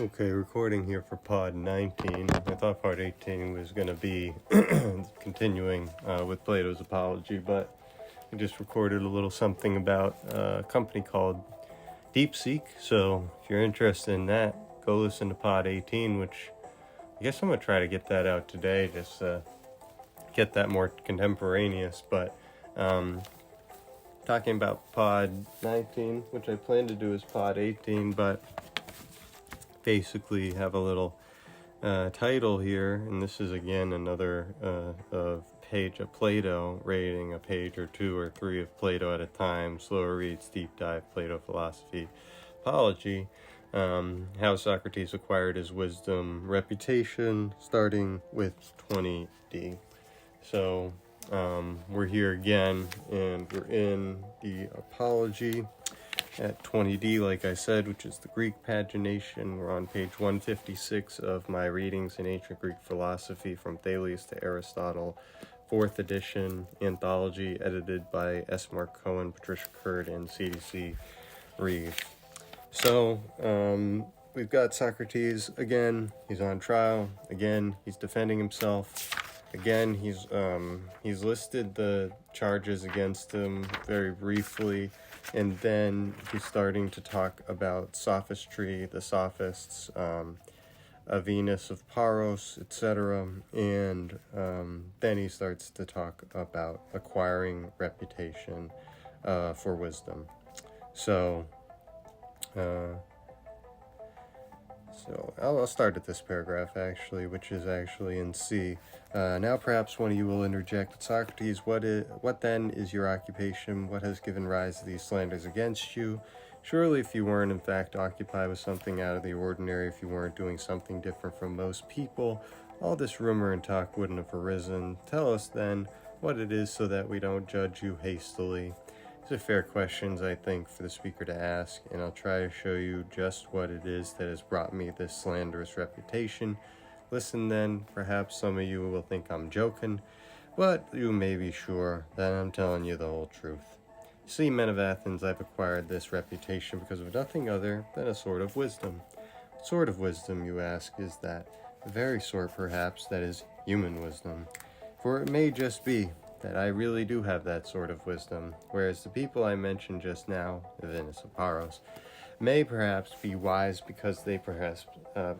Okay, recording here for Pod19. I thought Part 18 was going to be continuing with Plato's Apology, but I just recorded a little something about a company called DeepSeek. So if you're interested in that, go listen to Pod 18, which I guess I'm going to try to get that out today, just get that more contemporaneous. But talking about Pod 19, which I plan to do as Pod 18, but basically have a little title here, and this is again another page of Plato, rating a page or two or three of Plato at a time, slower reads, deep dive, Plato philosophy, apology, how Socrates acquired his wisdom, reputation, starting with 20D. So we're here again, and we're in the apology at 20D, like I said, which is the Greek pagination. We're on page 156 of my readings in ancient Greek philosophy from Thales to Aristotle, 4th edition, anthology, edited by S. Mark Cohen, Patricia Curd, and CDC Reeve. So, we've got Socrates again. He's on trial. Again, he's defending himself. Again, he's listed the charges against him very briefly, and then he's starting to talk about sophistry, the sophists, Venus of Paros, etc., and then he starts to talk about acquiring reputation for wisdom. So I'll start at this paragraph, actually, which is actually in C. Now perhaps one of you will interject, Socrates, what then is your occupation? What has given rise to these slanders against you? Surely if you weren't in fact occupied with something out of the ordinary, if you weren't doing something different from most people, all this rumor and talk wouldn't have arisen. Tell us then what it is so that we don't judge you hastily. These are fair questions, I think, for the speaker to ask, and I'll try to show you just what it is that has brought me this slanderous reputation. Listen then, perhaps some of you will think I'm joking, but you may be sure that I'm telling you the whole truth. You see, men of Athens, I've acquired this reputation because of nothing other than a sort of wisdom. What sort of wisdom, you ask, is that? The very sort, perhaps, that is human wisdom. For it may just be that I really do have that sort of wisdom, whereas the people I mentioned just now, the Venus of Paros, may perhaps be wise because they perhaps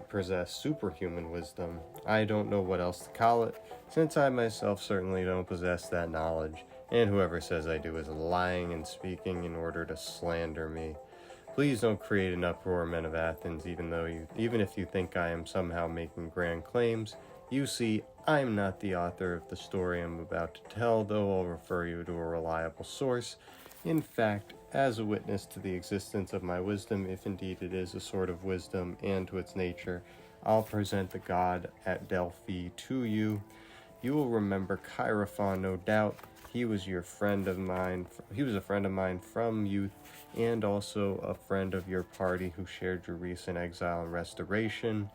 possess superhuman wisdom. I don't know what else to call it, since I myself certainly don't possess that knowledge, and whoever says I do is lying and speaking in order to slander me. Please don't create an uproar, men of Athens, even if you think I am somehow making grand claims. You see, I'm not the author of the story I'm about to tell, though I'll refer you to a reliable source. In fact, as a witness to the existence of my wisdom, if indeed it is a sort of wisdom, and to its nature, I'll present the god at Delphi to you. You will remember Chaerephon, no doubt. He was a friend of mine from youth, and also a friend of your party who shared your recent exile and restoration.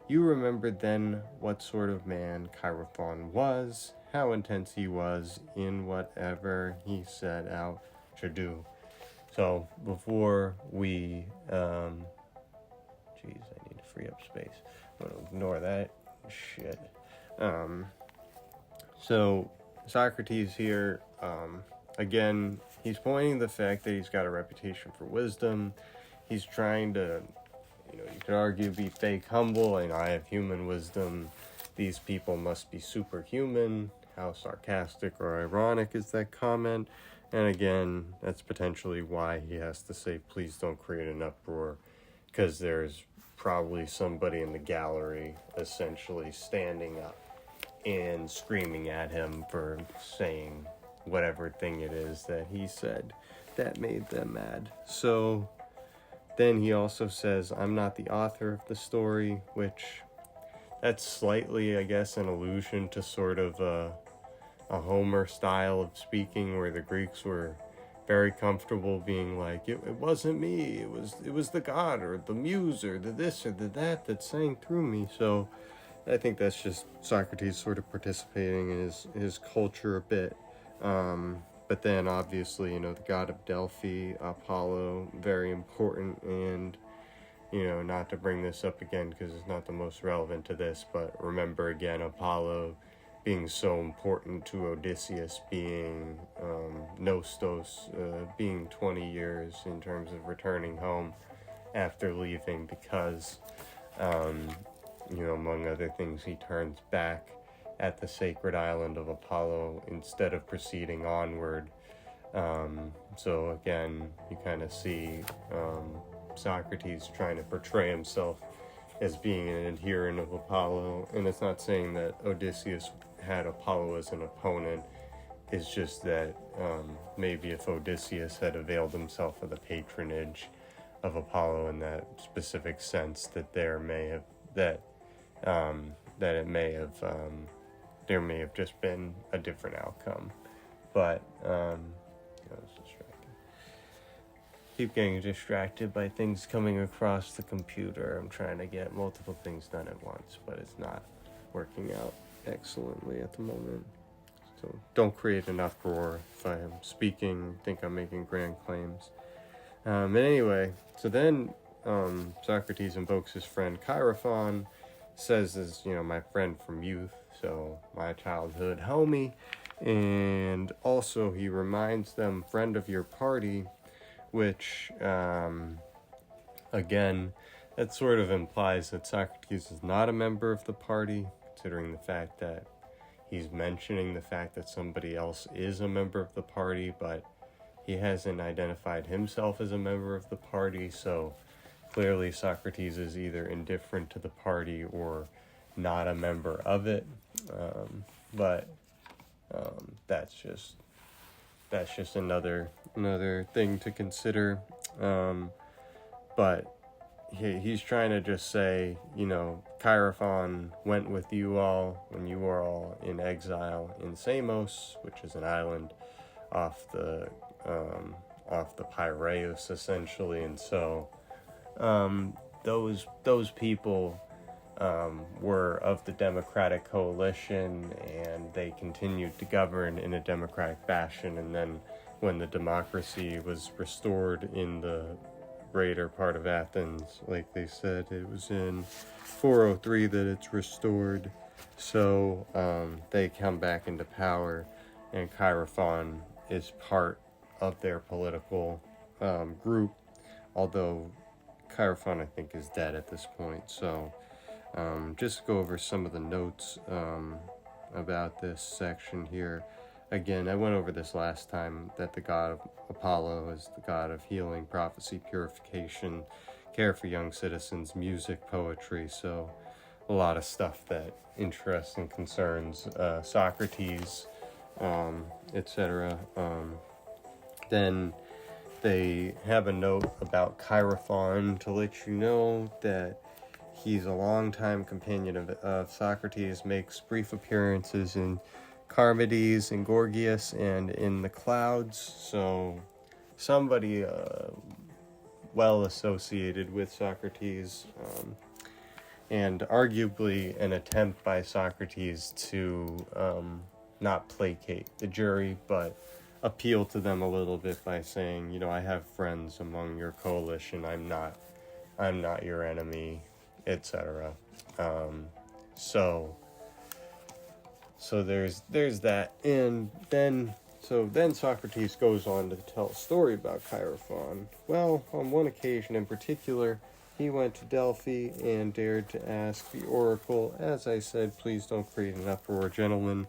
You remembered then what sort of man Chaerephon was, how intense he was in whatever he set out to do. So before we, I need to free up space. I'm going to ignore that shit. So Socrates here, again, he's pointing the fact that he's got a reputation for wisdom. He's trying to, you could argue, be fake humble, and I have human wisdom. These people must be superhuman. How sarcastic or ironic is that comment? And again, that's potentially why he has to say, please don't create an uproar, because there's probably somebody in the gallery essentially standing up and screaming at him for saying whatever thing it is that he said that made them mad. So then he also says, I'm not the author of the story, which that's slightly, I guess, an allusion to sort of a Homer style of speaking, where the Greeks were very comfortable being like, it wasn't me, it was the god or the muse or the this or the that sang through me. So I think that's just Socrates sort of participating in his culture a bit. But then obviously, the god of Delphi, Apollo, very important, and not to bring this up again because it's not the most relevant to this, but remember again Apollo being so important to Odysseus, being Nostos, being 20 years in terms of returning home after leaving, because, among other things, he turns back at the sacred island of Apollo instead of proceeding onward. So again, you kind of see Socrates trying to portray himself as being an adherent of Apollo, and it's not saying that Odysseus had Apollo as an opponent. It's just that maybe if Odysseus had availed himself of the patronage of Apollo in that specific sense, that there may have there may have just been a different outcome. But keep getting distracted by things coming across the computer. I'm trying to get multiple things done at once, but it's not working out excellently at the moment. So don't create an uproar if I am speaking, think I'm making grand claims. And anyway, so then Socrates invokes his friend Chaerephon, says is, my friend from youth, so my childhood homie, and also he reminds them, friend of your party, which, again, that sort of implies that Socrates is not a member of the party, considering the fact that he's mentioning the fact that somebody else is a member of the party, but he hasn't identified himself as a member of the party, so clearly Socrates is either indifferent to the party or not a member of it. But that's just another thing to consider. But he's trying to just say, Chaerephon went with you all when you were all in exile in Samos, which is an island off the Piraeus, essentially, and so those people were of the Democratic Coalition, and they continued to govern in a democratic fashion. And then when the democracy was restored in the greater part of Athens, like they said, it was in 403 that it's restored. So they come back into power, and Chaerephon is part of their political group, although Chaerephon, I think, is dead at this point. So just go over some of the notes about this section here. Again, I went over this last time, that the god of Apollo is the god of healing, prophecy, purification, care for young citizens, music, poetry. So a lot of stuff that interests and concerns Socrates, etc. Then they have a note about Chaerephon to let you know that he's a longtime companion of Socrates, makes brief appearances in Charmides and Gorgias and in the Clouds. So somebody well associated with Socrates, and arguably an attempt by Socrates to not placate the jury, but appeal to them a little bit by saying, I have friends among your coalition, I'm not your enemy, etc. So there's that, and then Socrates goes on to tell a story about Chaerephon. Well, on one occasion in particular, he went to Delphi and dared to ask the oracle, as I said, please don't create an uproar, gentlemen.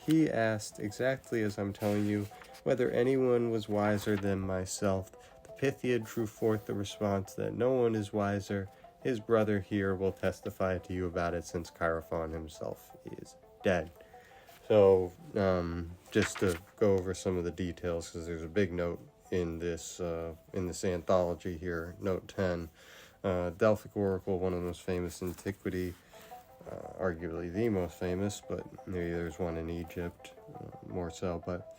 He asked, exactly as I'm telling you, whether anyone was wiser than myself. The Pythiad drew forth the response that no one is wiser. His brother here will testify to you about it, since Chaerephon himself is dead. So, just to go over some of the details, because there's a big note in this anthology here, note 10. Delphic Oracle, one of the most famous in antiquity, arguably the most famous, but maybe there's one in Egypt, more so, but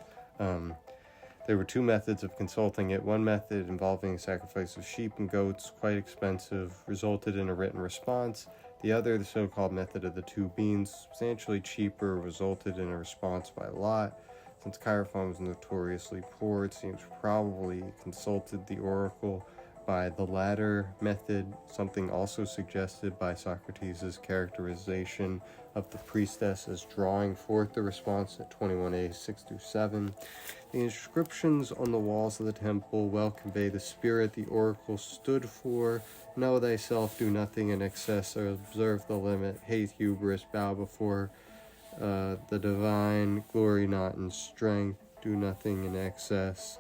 there were two methods of consulting it. One method, involving sacrifice of sheep and goats, quite expensive, resulted in a written response. The other, the so-called method of the two beans, substantially cheaper, resulted in a response by lot. Since Chaerephon was notoriously poor, it seems probably consulted the oracle by the latter method, something also suggested by Socrates' characterization of the priestess as drawing forth the response at 21a, 6-7. The inscriptions on the walls of the temple well convey the spirit the oracle stood for. Know thyself, do nothing in excess, or observe the limit. Hate hubris, bow before the divine, glory not in strength, do nothing in excess,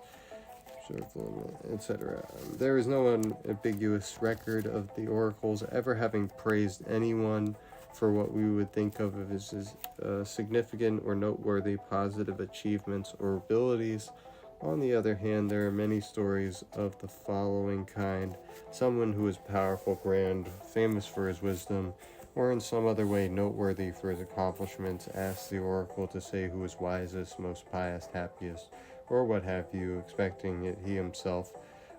observe the limit, etc. There is no unambiguous record of the oracles ever having praised anyone for what we would think of as significant or noteworthy positive achievements or abilities. On the other hand, there are many stories of the following kind. Someone who is powerful, grand, famous for his wisdom, or in some other way noteworthy for his accomplishments, asks the oracle to say who is wisest, most pious, happiest, or what have you, expecting it he himself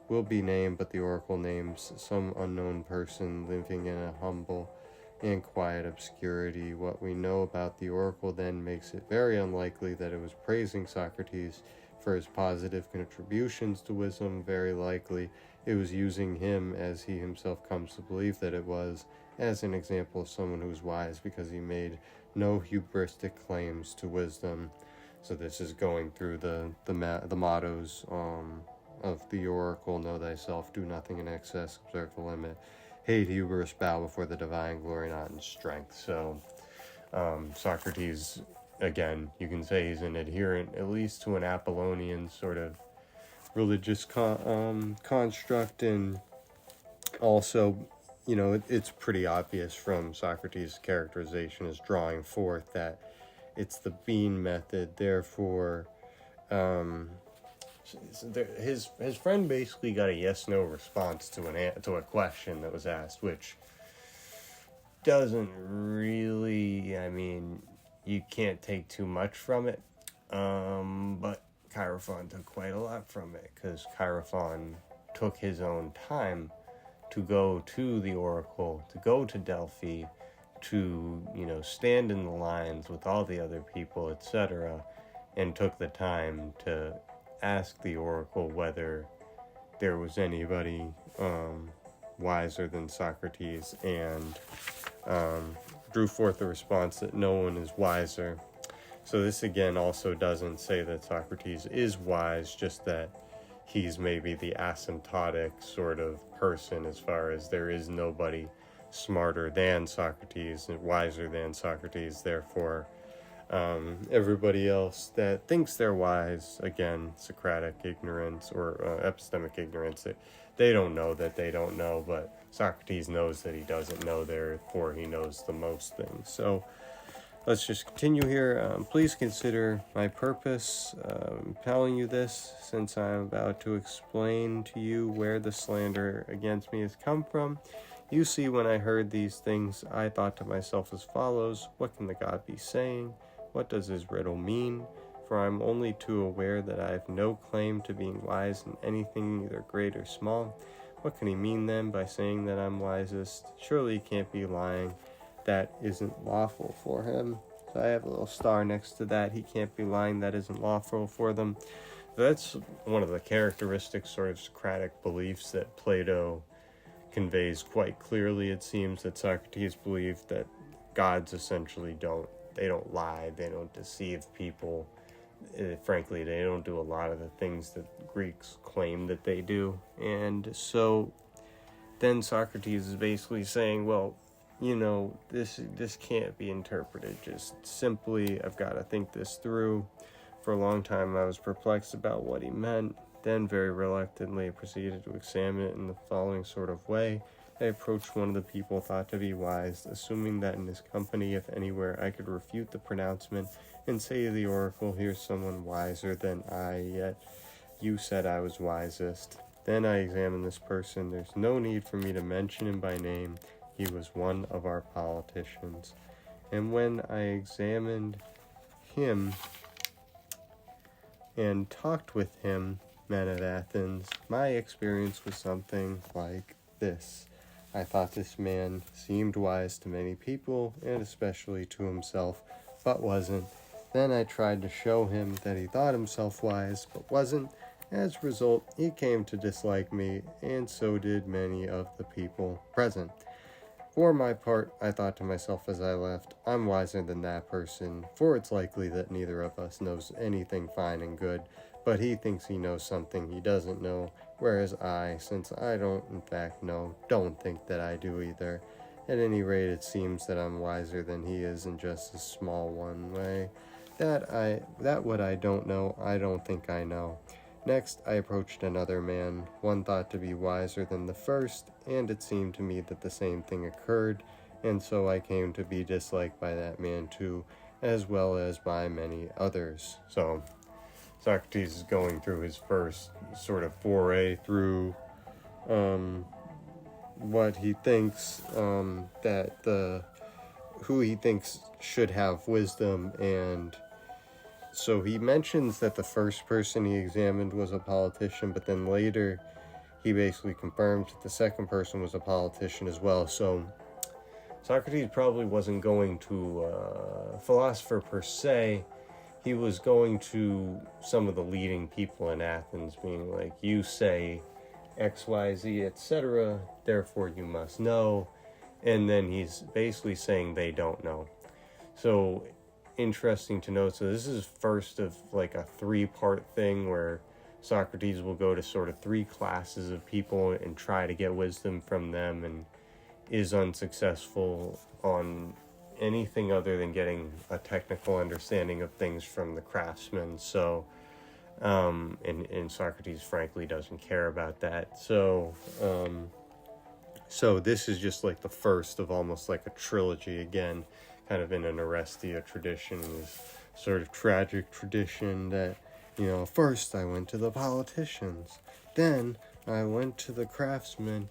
will be named, but the oracle names some unknown person living in a humble and quiet obscurity. What we know about the oracle then makes it very unlikely that it was praising Socrates for his positive contributions to wisdom. Very likely it was using him, as he himself comes to believe that it was, as an example of someone who was wise because he made no hubristic claims to wisdom. So this is going through the mottos of the oracle: know thyself, do nothing in excess, observe the limit, hate hubris, bow before the divine, glory not in strength. So Socrates, again, you can say he's an adherent at least to an Apollonian sort of religious construct, and also, you know, it's pretty obvious from Socrates' characterization as drawing forth that it's the bean method. Therefore, his friend basically got a yes/no response to a question that was asked, which doesn't really, I mean, you can't take too much from it, but Chaerephon took quite a lot from it, because Chaerephon took his own time to go to the oracle, to go to Delphi, to, you know, stand in the lines with all the other people, etc., and took the time to ask the oracle whether there was anybody wiser than Socrates, and drew forth the response that no one is wiser. So this again also doesn't say that Socrates is wise, just that he's maybe the asymptotic sort of person, as far as there is nobody smarter than Socrates and wiser than Socrates. Therefore, everybody else that thinks they're wise, again, Socratic ignorance or epistemic ignorance, they don't know that they don't know, but Socrates knows that he doesn't know, therefore he knows the most things. So let's just continue here. Please consider my purpose telling you this, since I'm about to explain to you where the slander against me has come from. You see, when I heard these things, I thought to myself as follows: what can the god be saying? What does his riddle mean? For I'm only too aware that I have no claim to being wise in anything, either great or small. What can he mean then by saying that I'm wisest? Surely he can't be lying. That isn't lawful for him. So I have a little star next to that. He can't be lying. That isn't lawful for them. That's one of the characteristic sort of Socratic beliefs that Plato conveys quite clearly. It seems that Socrates believed that gods essentially don't lie, they don't deceive people. Frankly, they don't do a lot of the things that Greeks claim that they do. And so then Socrates is basically saying, well, you know, this can't be interpreted just simply. I've got to think this through. For a long time I was perplexed about what he meant. Then very reluctantly proceeded to examine it in the following sort of way. I approached one of the people thought to be wise, assuming that in his company, if anywhere, I could refute the pronouncement and say to the oracle, here's someone wiser than I, yet you said I was wisest. Then I examined this person. There's no need for me to mention him by name. He was one of our politicians. And when I examined him and talked with him, men of Athens, my experience was something like this. I thought this man seemed wise to many people, and especially to himself, but wasn't. Then I tried to show him that he thought himself wise, but wasn't, As a result, he came to dislike me, and so did many of the people present. For my part, I thought to myself as I left, I'm wiser than that person, for it's likely that neither of us knows anything fine and good, but he thinks he knows something he doesn't know, whereas I, since I don't in fact know, don't think that I do either. At any rate, it seems that I'm wiser than he is in just a small one way. That what I don't know, I don't think I know. Next, I approached another man, one thought to be wiser than the first, and it seemed to me that the same thing occurred, and so I came to be disliked by that man too, as well as by many others. So, Socrates is going through his first sort of foray through what he thinks who he thinks should have wisdom. And so he mentions that the first person he examined was a politician, but then later he basically confirms that the second person was a politician as well. So Socrates probably wasn't going to a philosopher per se. He was going to some of the leading people in Athens, being like, you say X, Y, Z, etc., therefore you must know. And then he's basically saying they don't know. So interesting to note. So this is first of like a 3-part thing where Socrates will go to sort of 3 classes of people and try to get wisdom from them, and is unsuccessful on anything other than getting a technical understanding of things from the craftsmen. So and Socrates frankly doesn't care about that. So this is just like the first of almost like a trilogy, again, kind of in an Orestia tradition, this sort of tragic tradition that, first I went to the politicians, then I went to the craftsmen,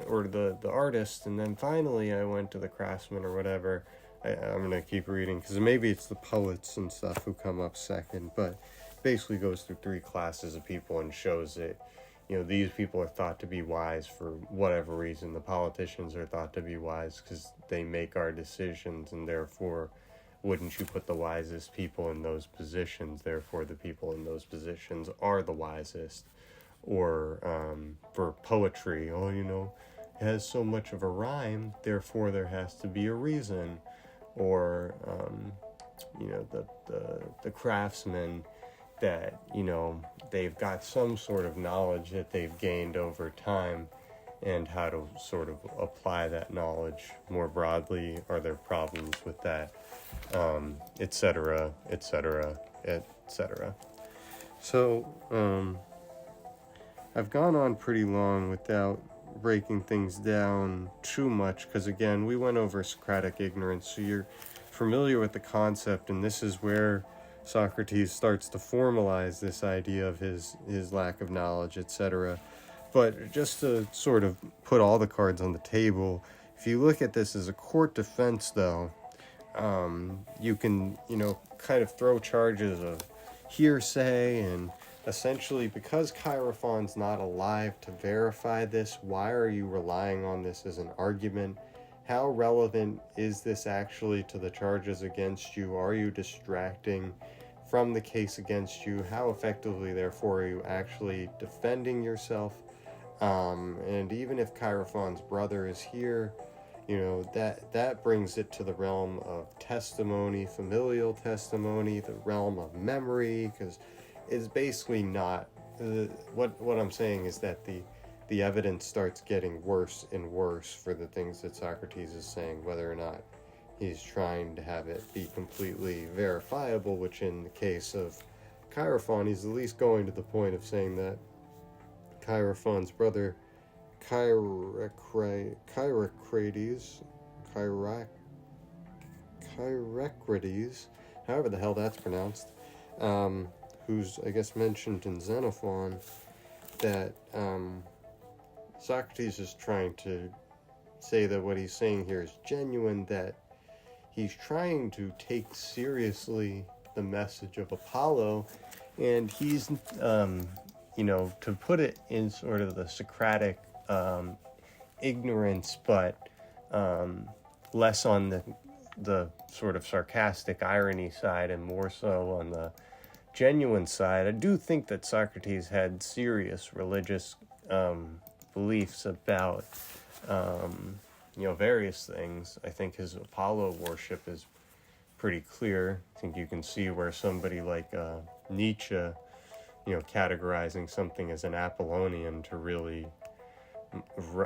or the artist, and then finally I went to the craftsmen or whatever. I'm going to keep reading, because maybe it's the poets and stuff who come up second, but basically goes through 3 classes of people and shows that, these people are thought to be wise for whatever reason. The politicians are thought to be wise because they make our decisions, and therefore wouldn't you put the wisest people in those positions, therefore the people in those positions are the wisest. Or for poetry, it has so much of a rhyme, therefore there has to be a reason. Or the craftsmen, that they've got some sort of knowledge that they've gained over time, and how to sort of apply that knowledge more broadly. Are there problems with that, etc., etc., etc. So I've gone on pretty long without breaking things down too much, because again, we went over Socratic ignorance, so you're familiar with the concept, and this is where Socrates starts to formalize this idea of his lack of knowledge, etc. But just to sort of put all the cards on the table, if you look at this as a court defense, though, you can, kind of throw charges of hearsay, and essentially, because Chaerephon's not alive to verify this, why are you relying on this as an argument? How relevant is this actually to the charges against you? Are you distracting from the case against you? How effectively, therefore, are you actually defending yourself? And even if Chaerephon's brother is here, that brings it to the realm of testimony, familial testimony, the realm of memory, because it's basically not, what I'm saying is that the evidence starts getting worse and worse for the things that Socrates is saying, whether or not he's trying to have it be completely verifiable, which in the case of Chaerephon, he's at least going to the point of saying that Chaerephon's brother Chirocrates, however the hell that's pronounced, who's, I guess, mentioned in Xenophon, that Socrates is trying to say that what he's saying here is genuine, that he's trying to take seriously the message of Apollo, and he's, to put it in sort of the Socratic ignorance, but less on the sort of sarcastic irony side, and more so on the genuine side, I do think that Socrates had serious religious beliefs about, various things. I think his Apollo worship is pretty clear. I think you can see where somebody like Nietzsche, categorizing something as an Apollonian to really,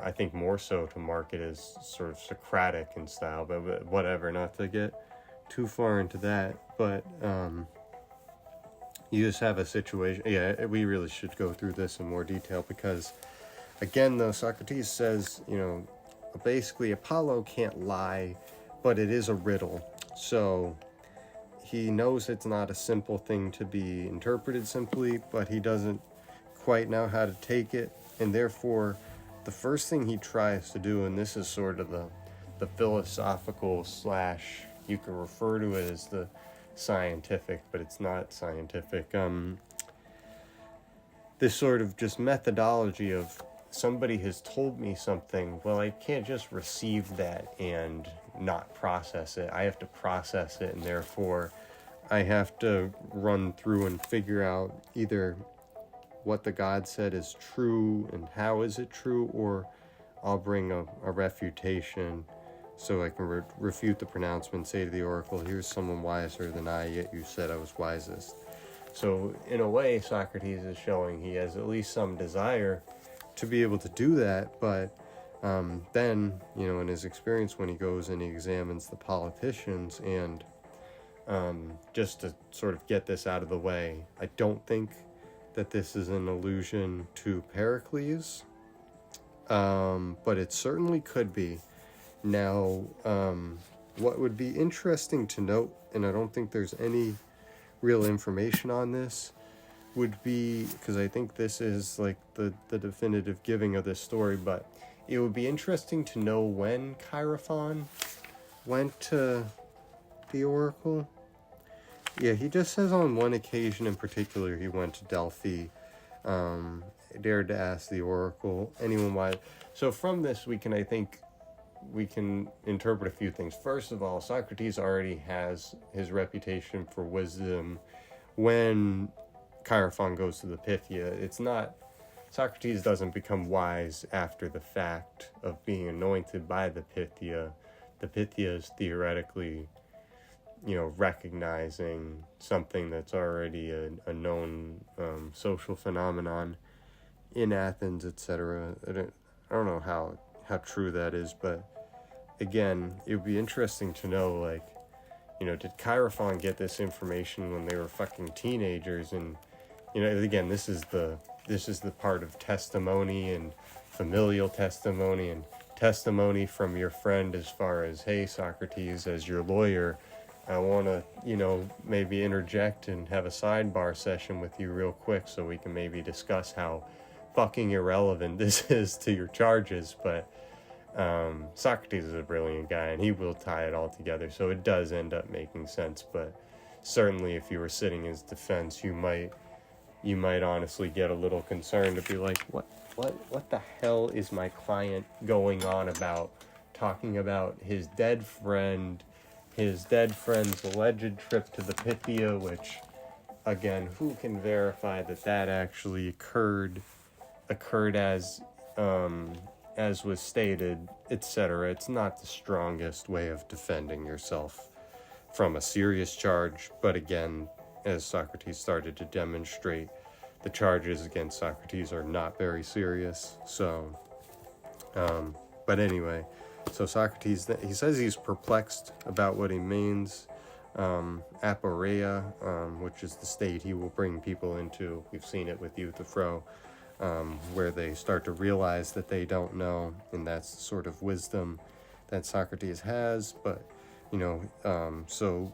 I think more so to mark it as sort of Socratic in style, but whatever, not to get too far into that. But you just have a situation, we really should go through this in more detail, because again, though, Socrates says, basically Apollo can't lie, but it is a riddle. So he knows it's not a simple thing to be interpreted simply, but he doesn't quite know how to take it, and therefore the first thing he tries to do, and this is sort of the philosophical / you can refer to it as the scientific, but it's not scientific, this sort of just methodology of somebody has told me something, well, I can't just receive that and not process it. I have to process it, and therefore I have to run through and figure out either what the God said is true and how is it true, or I'll bring a refutation so I can refute the pronouncement, say to the oracle, here's someone wiser than I, yet you said I was wisest. So in a way, Socrates is showing he has at least some desire to be able to do that, but then, in his experience, when he goes and he examines the politicians, and just to sort of get this out of the way, I don't think that this is an allusion to Pericles, but it certainly could be. Now, what would be interesting to note, and I don't think there's any real information on this, would be, because I think this is like the definitive giving of this story, but it would be interesting to know when Chaerephon went to the oracle. Yeah, he just says on one occasion in particular he went to Delphi, dared to ask the oracle anyone why. So from this we can interpret a few things. First of all, Socrates already has his reputation for wisdom when Chaerephon goes to the Pythia. It's not, Socrates doesn't become wise after the fact of being anointed by the Pythia. The Pythia is theoretically, recognizing something that's already a known social phenomenon in Athens, etc. I don't know how true that is, but again, it would be interesting to know, did Chaerephon get this information when they were fucking teenagers? And, again, this is the part of testimony and familial testimony and testimony from your friend as far as, hey, Socrates, as your lawyer, I want to, maybe interject and have a sidebar session with you real quick so we can maybe discuss how fucking irrelevant this is to your charges. But Socrates is a brilliant guy, and he will tie it all together, so it does end up making sense. But certainly if you were sitting as defense, you might honestly get a little concerned to be like, what the hell is my client going on about, talking about his dead friend's alleged trip to the Pythia, which, again, who can verify that actually occurred as was stated, etc. It's not the strongest way of defending yourself from a serious charge, but again, as Socrates started to demonstrate, the charges against Socrates are not very serious. So, but anyway, so Socrates, he says he's perplexed about what he means. Aporeia, which is the state he will bring people into. We've seen it with Euthyphro, where they start to realize that they don't know, and that's the sort of wisdom that Socrates has. But, so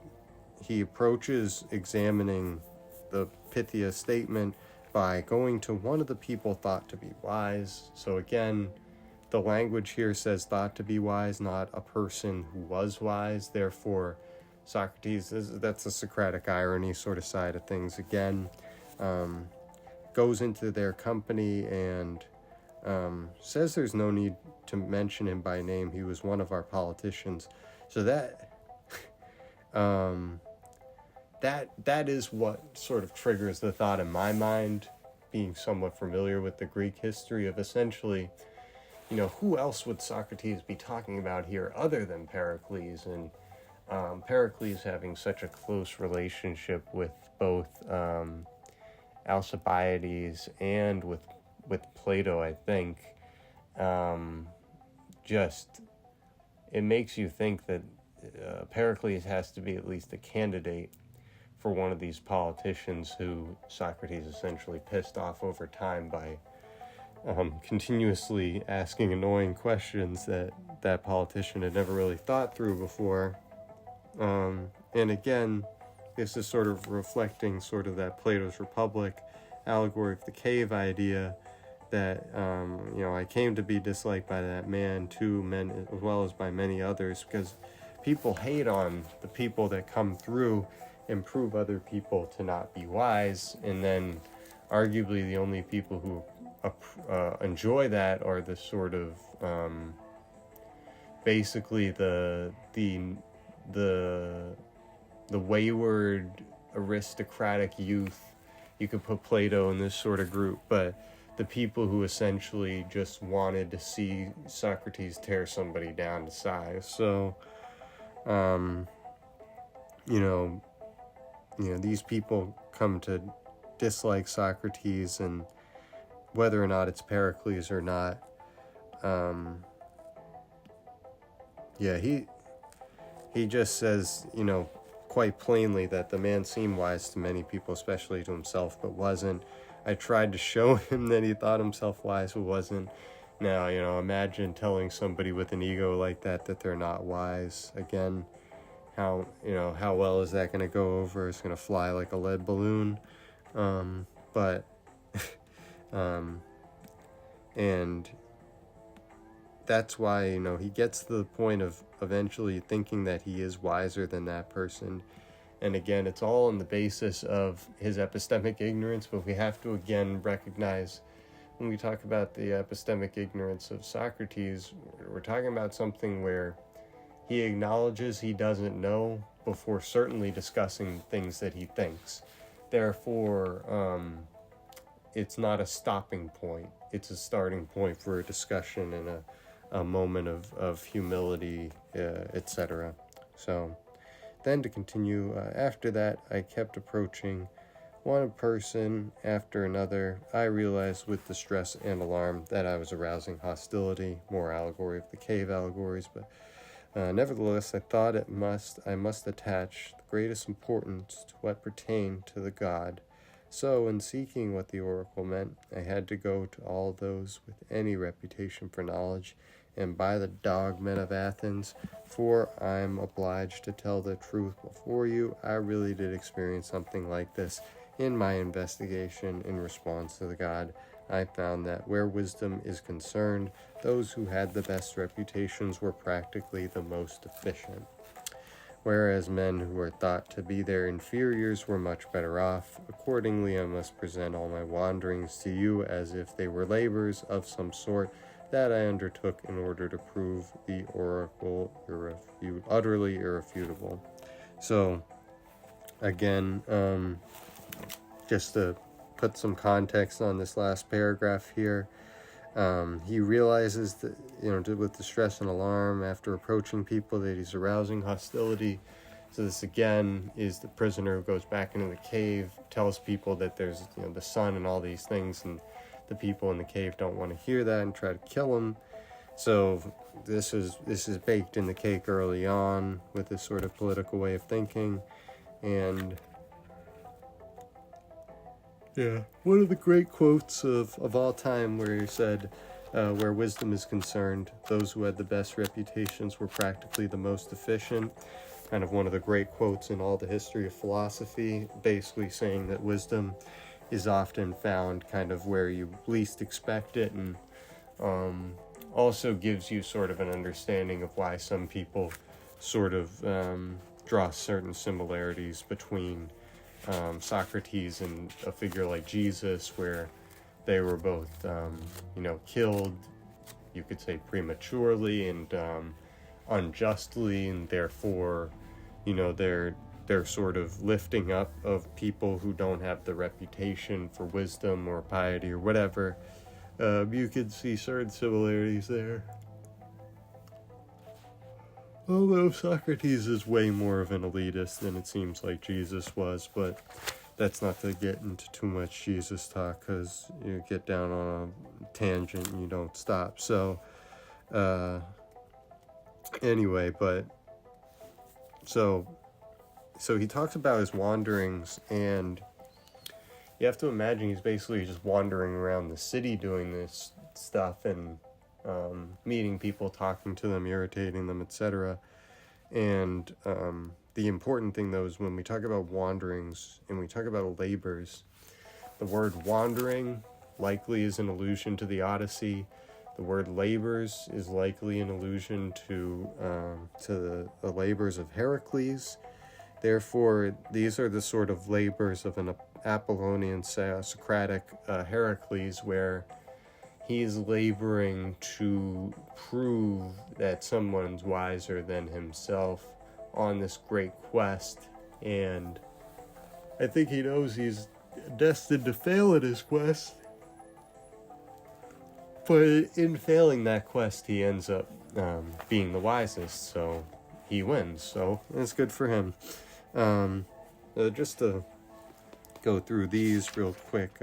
he approaches examining the Pythia statement by going to one of the people thought to be wise. So again, the language here says thought to be wise, not a person who was wise. Therefore, Socrates, that's a Socratic irony sort of side of things again, goes into their company and says there's no need to mention him by name. He was one of our politicians. So that that is what sort of triggers the thought in my mind, being somewhat familiar with the Greek history, of essentially, who else would Socrates be talking about here other than Pericles? And Pericles having such a close relationship with both Alcibiades and with Plato, I think, just it makes you think that Pericles has to be at least a candidate for one of these politicians who Socrates essentially pissed off over time by continuously asking annoying questions that politician had never really thought through before. And again, this is sort of reflecting sort of that Plato's Republic allegory of the cave idea that, I came to be disliked by that man too, as well as by many others, because people hate on the people that come through and prove other people to not be wise, and then arguably the only people who enjoy that are the sort of basically the wayward aristocratic youth. You could put Plato in this sort of group, but the people who essentially just wanted to see Socrates tear somebody down to size. So these people come to dislike Socrates, and whether or not it's Pericles or not, he just says, quite plainly that the man seemed wise to many people, especially to himself, but wasn't. I tried to show him that he thought himself wise, but wasn't. Now, imagine telling somebody with an ego like that they're not wise. Again, how well is that going to go over? It's going to fly like a lead balloon. But and that's why, he gets to the point of eventually thinking that he is wiser than that person. And again, it's all on the basis of his epistemic ignorance, but we have to again recognize, when we talk about the epistemic ignorance of Socrates, we're talking about something where he acknowledges he doesn't know before certainly discussing things that he thinks. Therefore, it's not a stopping point. It's a starting point for a discussion and a moment of humility, etc. So then to continue, after that, I kept approaching one person after another. I realized with distress and alarm that I was arousing hostility, more allegory of the cave allegories, but nevertheless, I thought I must attach the greatest importance to what pertained to the god. So, in seeking what the oracle meant, I had to go to all those with any reputation for knowledge, and by the dogmen of Athens, for I am obliged to tell the truth before you, I really did experience something like this in my investigation in response to the god. I found that where wisdom is concerned, those who had the best reputations were practically the most efficient, whereas men who were thought to be their inferiors were much better off. Accordingly, I must present all my wanderings to you as if they were labors of some sort that I undertook in order to prove the oracle utterly irrefutable. So, again, just to put some context on this last paragraph here, he realizes that, with distress and alarm after approaching people, that he's arousing hostility. So this again is the prisoner who goes back into the cave, tells people that there's the sun and all these things, and the people in the cave don't want to hear that and try to kill him. So this is baked in the cake early on with this sort of political way of thinking. And one of the great quotes of all time, where he said, where wisdom is concerned, those who had the best reputations were practically the most efficient. Kind of one of the great quotes in all the history of philosophy, basically saying that wisdom is often found kind of where you least expect it, and also gives you sort of an understanding of why some people sort of draw certain similarities between Socrates and a figure like Jesus, where they were both, killed, you could say, prematurely and unjustly, and therefore, their sort of lifting up of people who don't have the reputation for wisdom or piety or whatever. You can see certain similarities there. Although Socrates is way more of an elitist than it seems like Jesus was, but that's not to get into too much Jesus talk, because you get down on a tangent and you don't stop. So, anyway, so he talks about his wanderings, and you have to imagine he's basically just wandering around the city doing this stuff and meeting people, talking to them, irritating them, etc. And the important thing, though, is when we talk about wanderings and we talk about labors, the word wandering likely is an allusion to the Odyssey. The word labors is likely an allusion to the labors of Heracles. Therefore, these are the sort of labors of an Apollonian Socratic Heracles, where he's laboring to prove that someone's wiser than himself on this great quest. And I think he knows he's destined to fail at his quest. But in failing that quest, he ends up being the wisest, so he wins. So it's good for him. Just to go through these real quick.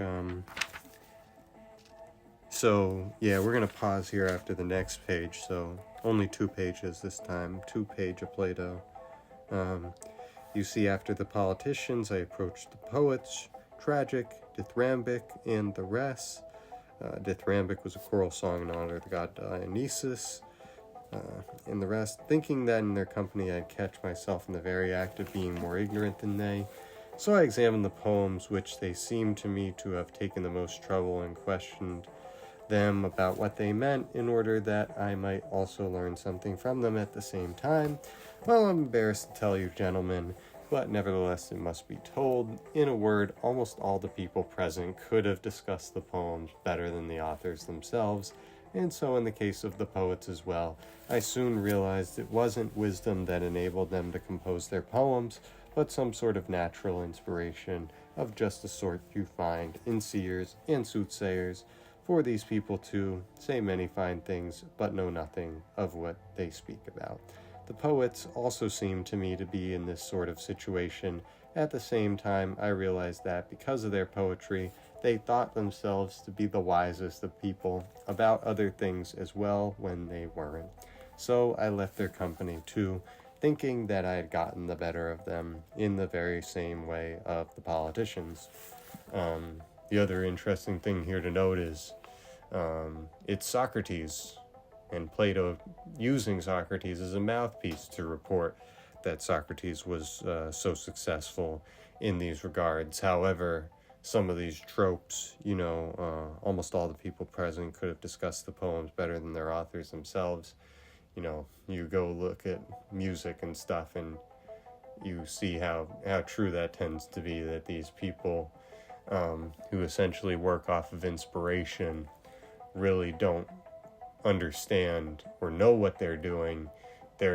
So, yeah, we're going to pause here after the next page. So, only 2 pages this time. 2-page of Plato. You see, after the politicians, I approached the poets, tragic, dithyrambic, and the rest. Dithyrambic was a choral song in honor of the god Dionysus. And the rest, thinking that in their company I'd catch myself in the very act of being more ignorant than they. So I examined the poems which they seemed to me to have taken the most trouble, and questioned them about what they meant, in order that I might also learn something from them at the same time. Well, I'm embarrassed to tell you, gentlemen, but nevertheless it must be told. In a word, almost all the people present could have discussed the poems better than the authors themselves, and so in the case of the poets as well. I soon realized it wasn't wisdom that enabled them to compose their poems, but some sort of natural inspiration, of just the sort you find in seers and soothsayers. For these people, too, say many fine things, but know nothing of what they speak about. The poets also seem to me to be in this sort of situation. At the same time, I realized that because of their poetry, they thought themselves to be the wisest of people about other things as well, when they weren't. So I left their company, too, thinking that I had gotten the better of them in the very same way of the politicians. The other interesting thing here to note is it's Socrates, and Plato using Socrates as a mouthpiece to report that Socrates was so successful in these regards. However, some of these tropes, almost all the people present could have discussed the poems better than their authors themselves. You go look at music and stuff, and you see how true that tends to be, that these people who essentially work off of inspiration really don't understand or know what they're doing. They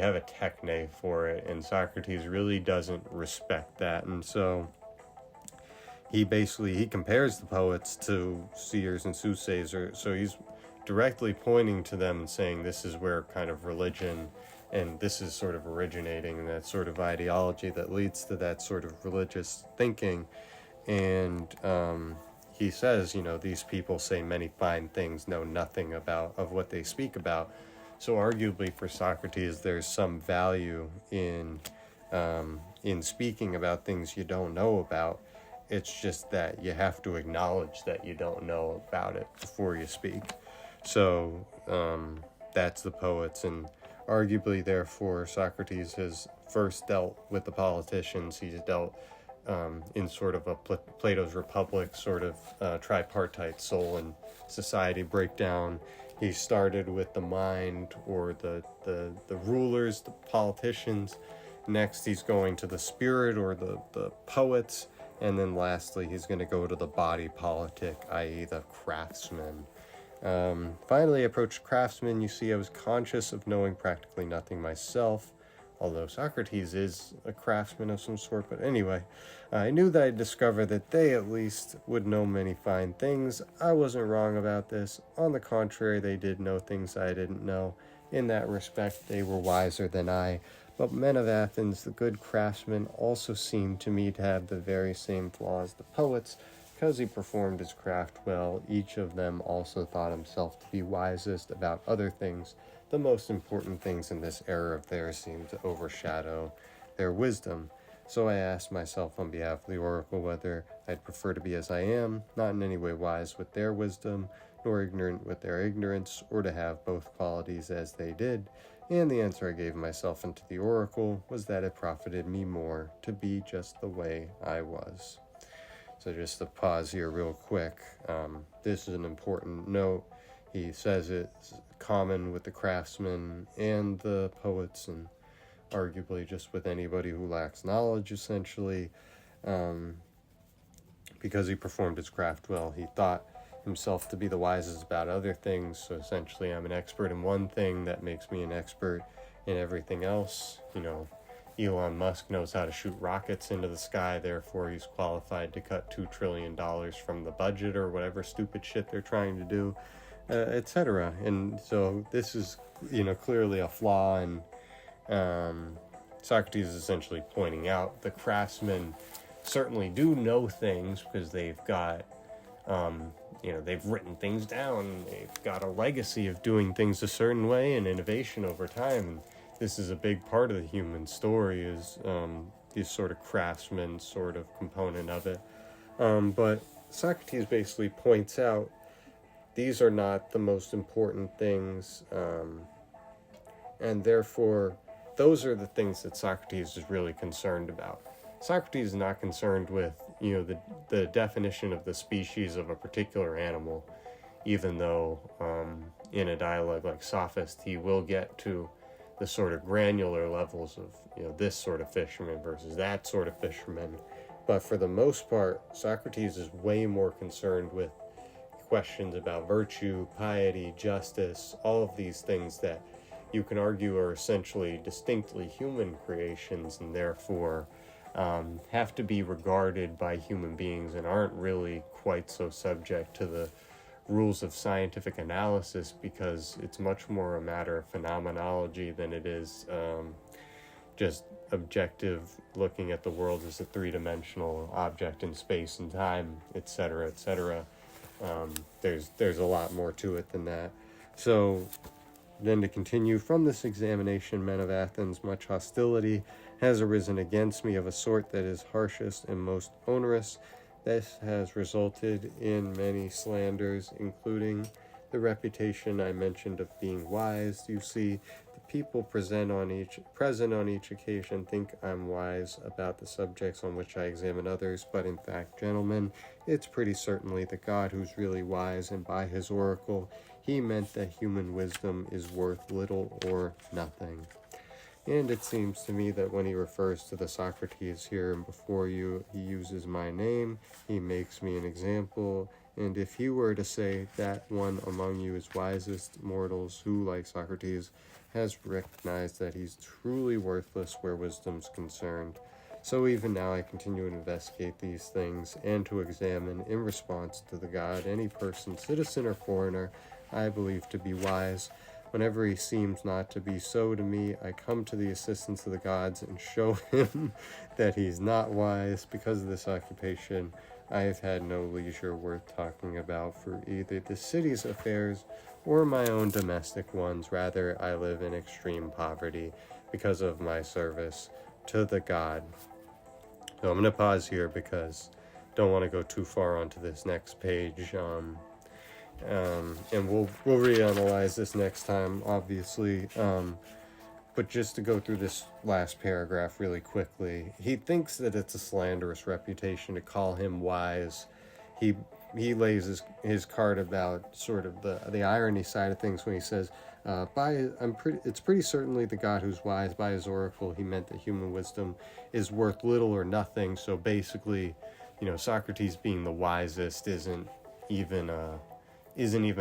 have a techne for it, and Socrates really doesn't respect that. And so he compares the poets to seers and soothsayers, so he's directly pointing to them and saying this is where kind of religion, and this is sort of originating, and that sort of ideology that leads to that sort of religious thinking. And he says, these people say many fine things, know nothing of what they speak about. So arguably for Socrates, there's some value in speaking about things you don't know about. It's just that you have to acknowledge that you don't know about it before you speak. So that's the poets, and arguably, therefore, Socrates has first dealt with the politicians. He's dealt in sort of a Plato's Republic sort of tripartite soul and society breakdown. He started with the mind, or the rulers, the politicians. Next, he's going to the spirit, or the poets. And then lastly, he's going to go to the body politic, i.e. the craftsman. Finally, I approached craftsmen. You see, I was conscious of knowing practically nothing myself, although Socrates is a craftsman of some sort. But anyway, I knew that I'd discover that they at least would know many fine things. I wasn't wrong about this. On the contrary, they did know things I didn't know. In that respect, they were wiser than I. But men of Athens, the good craftsmen, also seemed to me to have the very same flaws the poets. Because he performed his craft well, each of them also thought himself to be wisest about other things. The most important things in this era of theirs seemed to overshadow their wisdom. So I asked myself on behalf of the oracle whether I'd prefer to be as I am, not in any way wise with their wisdom, nor ignorant with their ignorance, or to have both qualities as they did. And the answer I gave myself into the oracle was that it profited me more to be just the way I was. So just to pause here real quick, this is an important note. He says it's common with the craftsmen and the poets, and arguably just with anybody who lacks knowledge, essentially. Because he performed his craft well, he thought himself to be the wisest about other things. So essentially, I'm an expert in one thing that makes me an expert in everything else. Elon Musk knows how to shoot rockets into the sky, therefore he's qualified to cut $2 trillion from the budget or whatever stupid shit they're trying to do, etc. And so this is, clearly a flaw, and Socrates is essentially pointing out the craftsmen certainly do know things because they've got, they've written things down, they've got a legacy of doing things a certain way and innovation over time. This is a big part of the human story, is this sort of craftsman sort of component of it. But Socrates basically points out these are not the most important things, and therefore those are the things that Socrates is really concerned about. Socrates is not concerned with, the definition of the species of a particular animal, even though in a dialogue like Sophist, he will get to the sort of granular levels of, this sort of fisherman versus that sort of fisherman. But for the most part, Socrates is way more concerned with questions about virtue, piety, justice, all of these things that you can argue are essentially distinctly human creations and therefore have to be regarded by human beings and aren't really quite so subject to the rules of scientific analysis, because it's much more a matter of phenomenology than it is just objective looking at the world as a three-dimensional object in space and time, etc., etc. There's a lot more to it than that. So then to continue, from this examination, men of Athens, much hostility has arisen against me of a sort that is harshest and most onerous. This has resulted in many slanders, including the reputation I mentioned of being wise. You see, the people present on each occasion think I'm wise about the subjects on which I examine others, but in fact, gentlemen, it's pretty certainly the God who's really wise, and by his oracle, he meant that human wisdom is worth little or nothing. And it seems to me that when he refers to the Socrates here and before you, he uses my name, he makes me an example, and if he were to say that one among you is wisest mortals who, like Socrates, has recognized that he's truly worthless where wisdom's concerned. So even now I continue to investigate these things and to examine, in response to the God, any person, citizen or foreigner, I believe to be wise. Whenever he seems not to be so to me, I come to the assistance of the gods and show him that he's not wise. Because of this occupation, I have had no leisure worth talking about for either the city's affairs or my own domestic ones. Rather, I live in extreme poverty because of my service to the god. So I'm going to pause here because I don't want to go too far onto this next page. And we'll reanalyze this next time, obviously. But just to go through this last paragraph really quickly, he thinks that it's a slanderous reputation to call him wise. He lays his card about sort of the irony side of things when he says, it's pretty certainly the God who's wise. By his oracle, he meant that human wisdom is worth little or nothing. So basically, Socrates being the wisest isn't even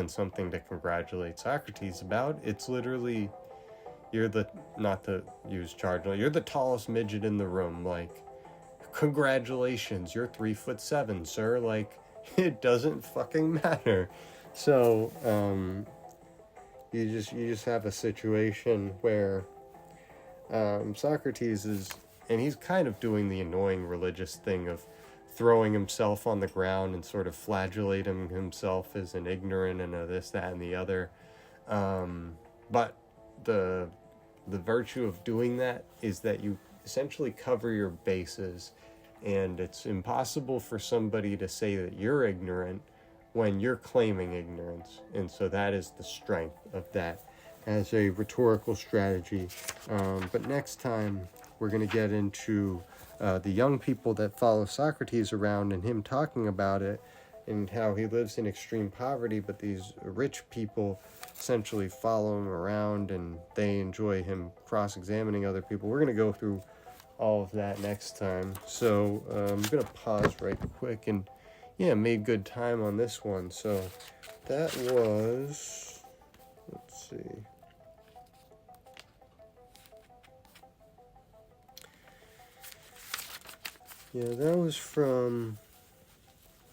something to congratulate Socrates about. It's literally, you're the, not to use charge, you're the tallest midget in the room. Like, congratulations, you're 3'7", sir. Like, it doesn't fucking matter. So, you just have a situation where Socrates is, and he's kind of doing the annoying religious thing of throwing himself on the ground and sort of flagellating himself as an ignorant and a this, that, and the other. But the virtue of doing that is that you essentially cover your bases, and it's impossible for somebody to say that you're ignorant when you're claiming ignorance. And so that is the strength of that as a rhetorical strategy. But next time we're going to get into the young people that follow Socrates around and him talking about it and how he lives in extreme poverty, but these rich people essentially follow him around and they enjoy him cross-examining other people. We're going to go through all of that next time. So I'm going to pause right quick and made good time on this one. So that was, let's see. Yeah, that was from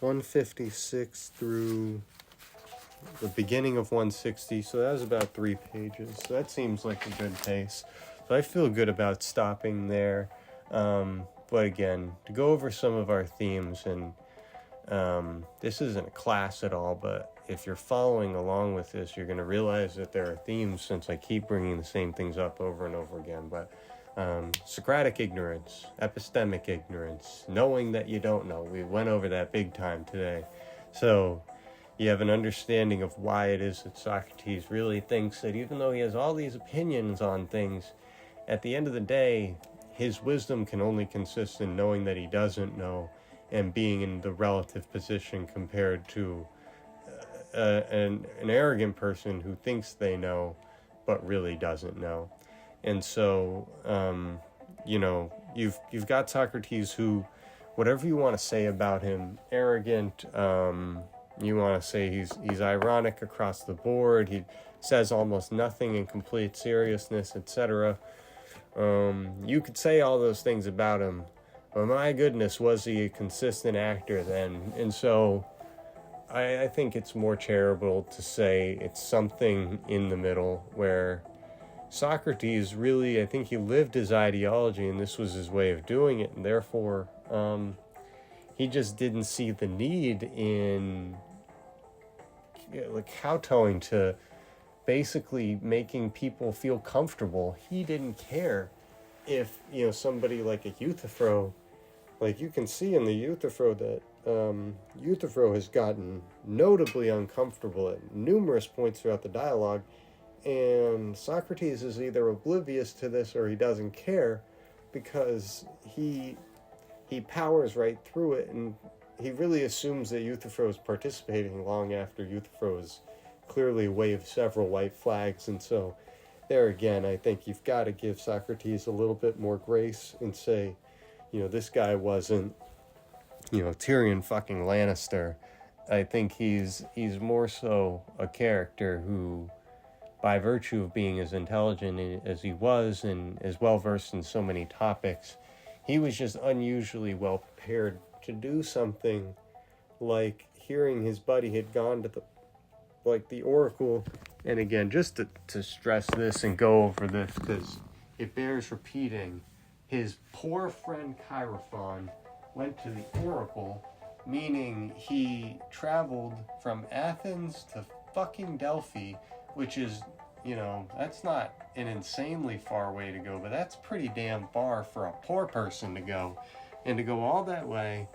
156 through the beginning of 160, so that was about 3 pages. So that seems like a good pace. So I feel good about stopping there. But again, to go over some of our themes, and this isn't a class at all, but if you're following along with this, you're going to realize that there are themes, since I keep bringing the same things up over and over again. But Socratic ignorance, epistemic ignorance, knowing that you don't know. We went over that big time today. So you have an understanding of why it is that Socrates really thinks that even though he has all these opinions on things, at the end of the day, his wisdom can only consist in knowing that he doesn't know and being in the relative position compared to an arrogant person who thinks they know but really doesn't know. And so, you've got Socrates who, whatever you want to say about him, arrogant, you want to say he's ironic across the board, he says almost nothing in complete seriousness, etc. You could say all those things about him, but my goodness, was he a consistent actor then? And so I think it's more charitable to say it's something in the middle, where Socrates really, I think he lived his ideology and this was his way of doing it, and therefore he just didn't see the need in kowtowing to basically making people feel comfortable. He didn't care if, somebody like a Euthyphro, like you can see in the Euthyphro that Euthyphro has gotten notably uncomfortable at numerous points throughout the dialogue, and Socrates is either oblivious to this or he doesn't care, because he powers right through it, and he really assumes that Euthyphro is participating long after Euthyphro has clearly waved several white flags. And so there again, I think you've got to give Socrates a little bit more grace and say, this guy wasn't, Tyrion fucking Lannister. I think he's more so a character who, by virtue of being as intelligent as he was and as well-versed in so many topics, he was just unusually well prepared to do something like hearing his buddy had gone to the oracle. And again, just to stress this and go over this, because it bears repeating, his poor friend Chaerephon went to the oracle, meaning he traveled from Athens to fucking Delphi, which is, that's not an insanely far way to go, but that's pretty damn far for a poor person to go. And to go all that way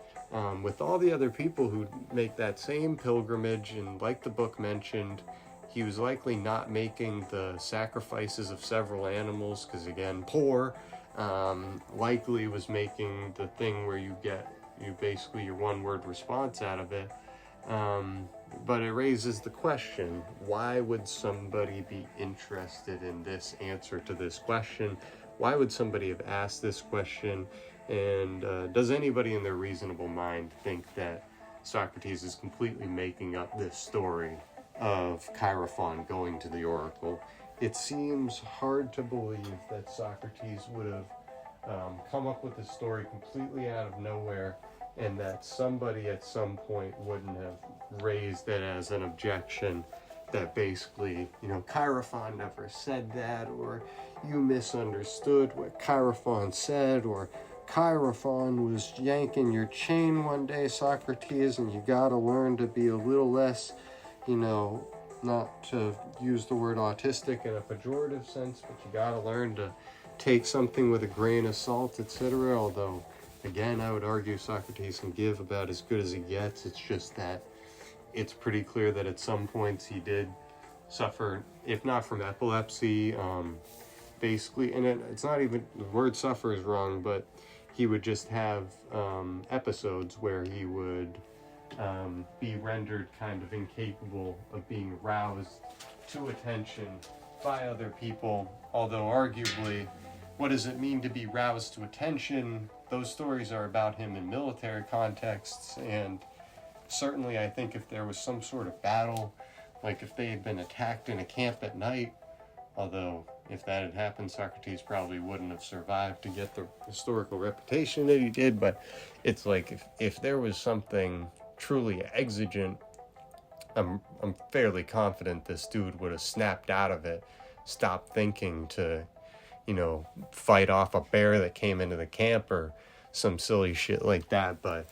with all the other people who make that same pilgrimage, and like the book mentioned, he was likely not making the sacrifices of several animals, because again, poor, likely was making the thing where you get basically your one-word response out of it. But it raises the question, why would somebody be interested in this answer to this question? Why would somebody have asked this question? And does anybody in their reasonable mind think that Socrates is completely making up this story of Chaerephon going to the oracle? it seems hard to believe that Socrates would have come up with a story completely out of nowhere, and that somebody at some point wouldn't have raised it as an objection that basically, Chaerephon never said that, or you misunderstood what Chaerephon said, or Chaerephon was yanking your chain one day, Socrates, and you gotta learn to be a little less, not to use the word autistic in a pejorative sense, but you gotta learn to take something with a grain of salt, etc. Although, again, I would argue Socrates can give about as good as he gets. It's just that it's pretty clear that at some points he did suffer, if not from epilepsy, basically, and it's not even, the word suffer is wrong, but he would just have episodes where he would be rendered kind of incapable of being roused to attention by other people, although arguably, what does it mean to be roused to attention? Those stories are about him in military contexts, and certainly I think if there was some sort of battle, like if they had been attacked in a camp at night, although if that had happened, Socrates probably wouldn't have survived to get the historical reputation that he did, but it's like if there was something truly exigent, I'm fairly confident this dude would have snapped out of it, stopped thinking to, fight off a bear that came into the camp or some silly shit like that. But,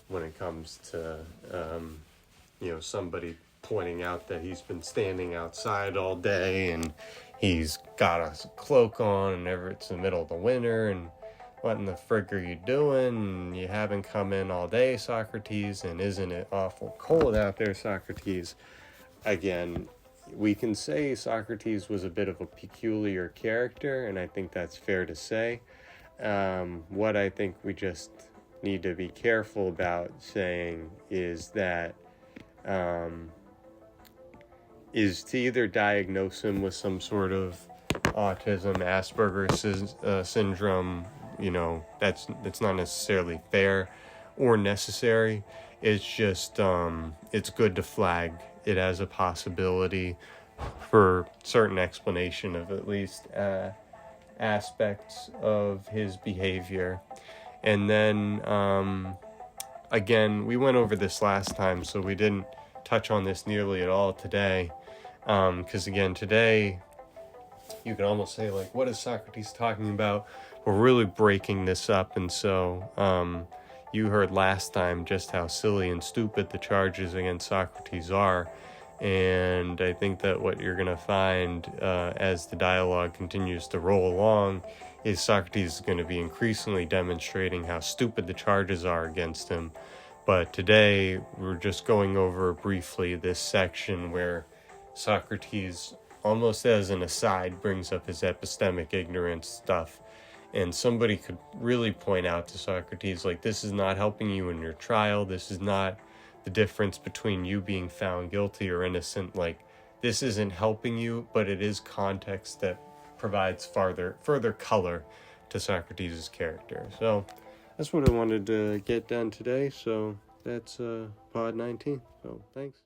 when it comes to, somebody pointing out that he's been standing outside all day and he's got a cloak on and it's the middle of the winter and what in the frig are you doing? You haven't come in all day, Socrates, and isn't it awful cold out there, Socrates? Again, we can say Socrates was a bit of a peculiar character, and I think that's fair to say. What I think we just need to be careful about saying is that is to either diagnose him with some sort of autism, Asperger's syndrome, that's not necessarily fair or necessary. It's just, it's good to flag it as a possibility for certain explanation of at least aspects of his behavior. And then, again, we went over this last time, so we didn't touch on this nearly at all today. Because again, today, you can almost say, like, what is Socrates talking about? We're really breaking this up, and so you heard last time just how silly and stupid the charges against Socrates are, and I think that what you're going to find as the dialogue continues to roll along is Socrates is going to be increasingly demonstrating how stupid the charges are against him. But today, we're just going over briefly this section where Socrates, almost as an aside, brings up his epistemic ignorance stuff. And somebody could really point out to Socrates, like, this is not helping you in your trial. This is not the difference between you being found guilty or innocent. Like, this isn't helping you, but it is context that provides further color to Socrates' character. So that's what I wanted to get done today. So that's Pod19. So thanks.